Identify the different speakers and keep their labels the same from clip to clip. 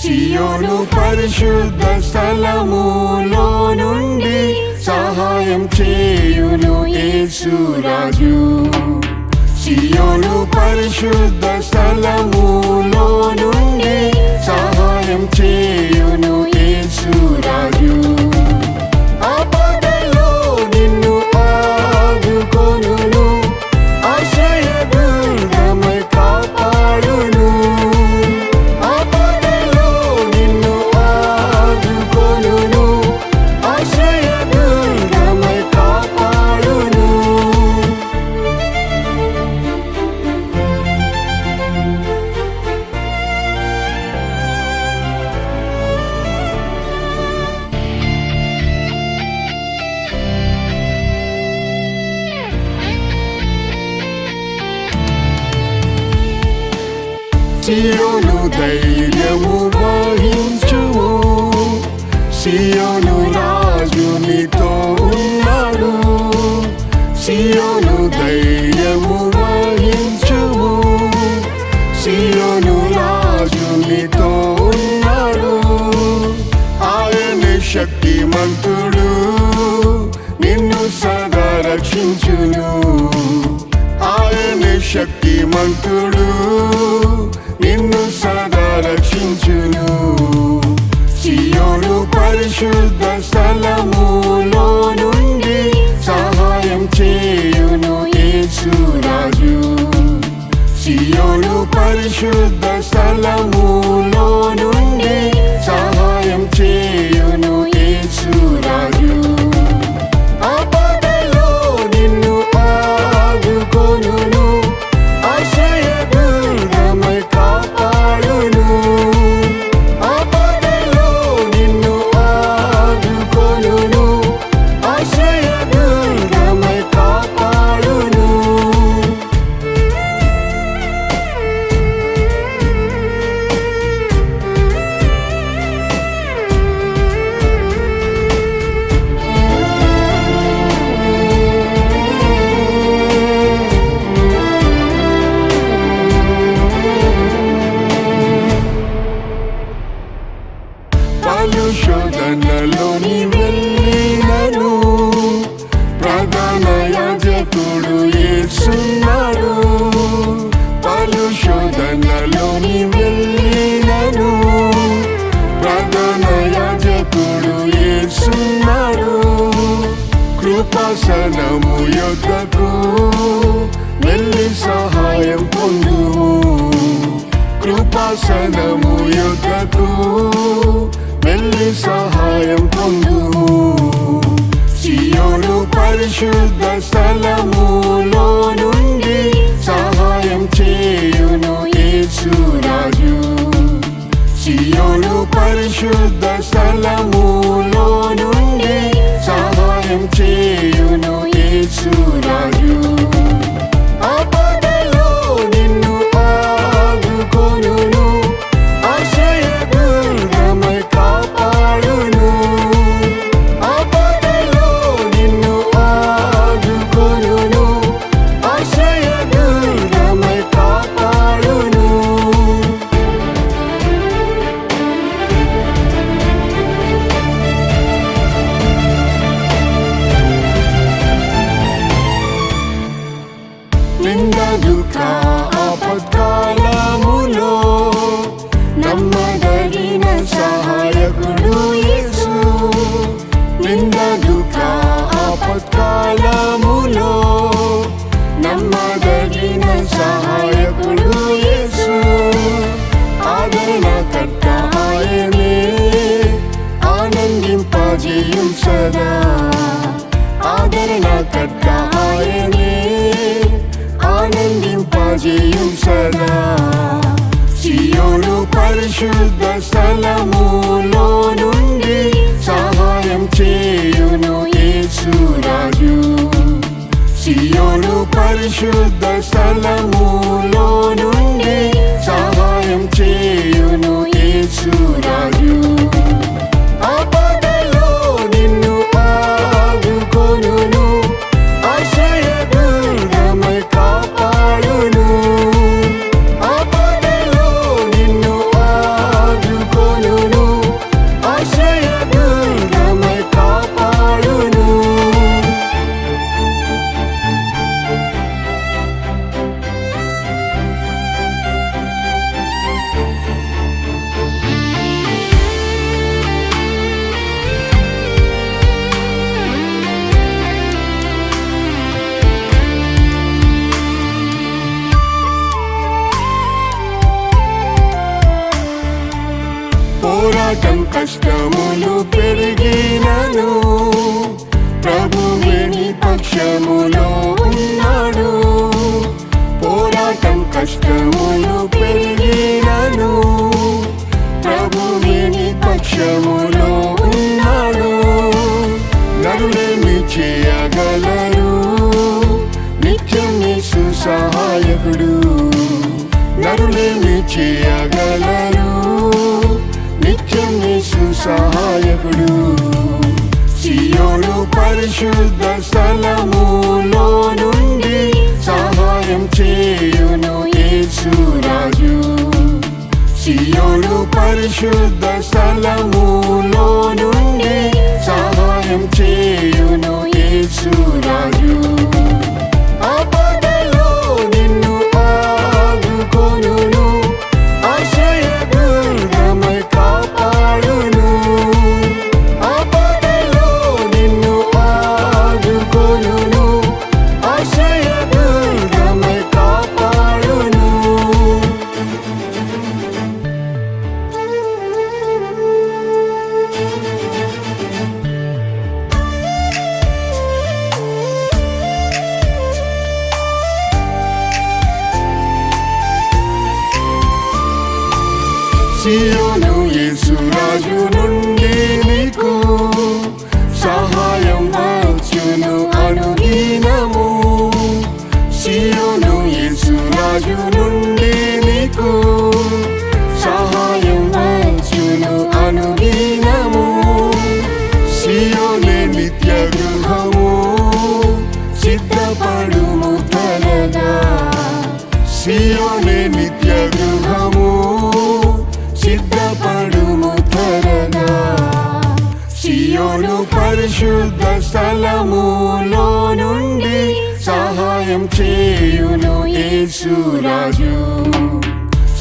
Speaker 1: సియోను పరిశుద్ధ స్థలములో నుండి సహాయం చేయును యేసు రాజు. సియోను పరిశుద్ధ స్థలములో నుండి సహాయం చేయును యేసు రాజు. ఆపదలో నిన్ను ఆదుకొనును, ఆశ్రయదుర్గమై కాపాడును. ఆపదలో నిన్ను ఆదుకొనును, ఆశ్రయదుర్గమై కాపాడును. సియోను ధైర్యము వహించుము, సియోను రాజు నీతో ఉన్నాడు. సియోను ధైర్యము వహించుము, సియోను రాజు నీతో ఉన్నాడు. ఆయన శక్తిమంతుడు, నిన్ను సదా రక్షించును. ఆయన శక్తిమంతుడు, నిన్ను సదా రక్షించును. సియోను పరిశుద్ధ స్థలములో నుండి సహాయం చేయును యేసు రాజు. సియోను పరిశుద్ధ స్థలములో నుండి సహాయం చేయును యేసు రాజు. ఆపదలో నిన్ను ఆదుకొనును, ఆశ్రయదుర్గమై కాపాడును. ఆపదలో నిన్ను ఆదుకొనును, ఆశ్రయదుర్గమై కాపాడును. పలు శోధనలోని వెళ్ళినను, ప్రధాన యాజకుడు యేసున్నాడు. పలు శోధనలోని వెళ్ళినను, ప్రధాన యాజకుడు యేసున్నాడు. కృపాసనము యొద్దకు వెళ్ళి సహాయం పొందుము. కృపాసనము యొద్దకు వెళ్ళి సహాయం పొందుము. సియోను పరిశుద్ధ స్థలములో నుండి సహాయం చేయును యేసు రాజు. సియోను పరిశుద్ధ స్థలములో నుండి సహాయం చేయును యేసు రాజు. ఆపదలో నిన్ను ఆదుకొనును, ఆశ్రయదుర్గమై కాపాడును. ఆపదలో నిన్ను ఆదుకొనును, ఆశ్రయదుర్గమై కాపాడును. నింద దుఃఖ ఆపత్కాలములో నమ్మదగిన సహాయకుడు యేసు. నింద దుఃఖ ఆపత్కాలములో నమ్మదగిన సహాయకుడు యేసు. ఆదరణకర్త ఆయనే, ఆనందింపజేయుం సదా. ఆదరణకర్త ఆయనే, ఆనందింపజేయుం సదా. సియోను పరిశుద్ధ స్థలములో నుండి సహాయం చేయును యేసు రాజు. సియోను పరిశుద్ధ స్థలములో నుండి సహాయం చేయును యేసు రాజు. ఆపదలో నిన్ను ఆదుకొనును, ఆశ్రయదుర్గమై కాపాడును. ఆపదలో నిన్ను ఆదుకొనును, పోరాటం కష్టములు పెరిగినను ప్రభువే నీ పక్షములో ఉన్నాడు. పోరాటం కష్టములు పెరిగినను ప్రభువే నీ పక్షములో ఉన్నాడు. నరులేమి చేయగలరు నిత్యం యేసు సహాయకుడు. నరులేమి చేయగలరు నిత్యం యేసు సహాయకుడు. సియోను పరిశుద్ధ స్థలములో నుండి సహాయం చేయును యేసు రాజు. సియోను పరిశుద్ధ స్థలములో నుండి సహాయం చేయును యేసు రాజు. ఆపదలో నిన్ను ఆదుకొనును, ఆశ్రయదుర్గమై కాపాడును. ఆపదలో నిన్ను ఆదుకొనును, ఆశ్రయదుర్గమై కాపాడును. సియోను యేసు రాజు నుండి నీకు సహాయం వచ్చును అనుదినము. సియోను యేసు రాజు నుండి నీకు సహాయం వచ్చును అనుదినము. సియోనే నిత్య గృహము, సిద్ధపడుము త్వరగా. సియోనే నిత్య గృహము, సిద్ధపడుము త్వరగా. సియోను పరిశుద్ధ స్థలములో నుండి సహాయం చేయును యేసు రాజు.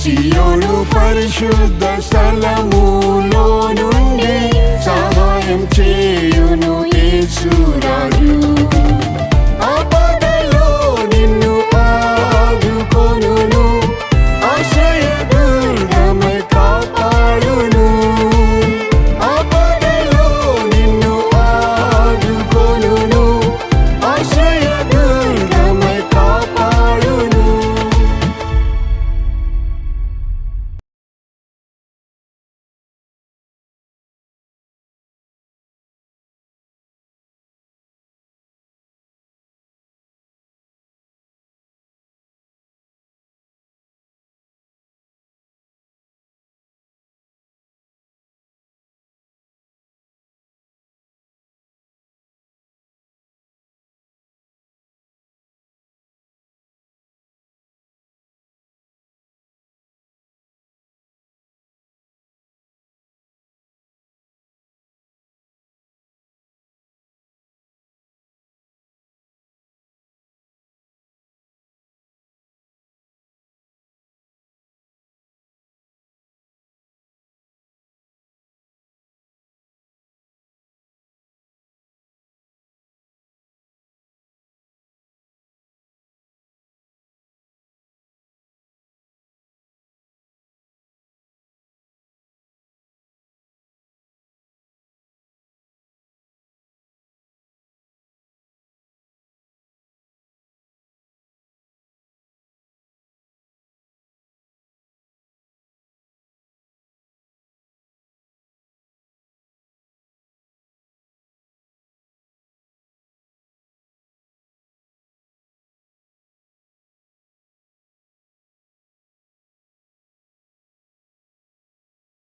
Speaker 1: సియోను పరిశుద్ధ స్థలములో నుండి సహాయం చేయును యేసు రాజు.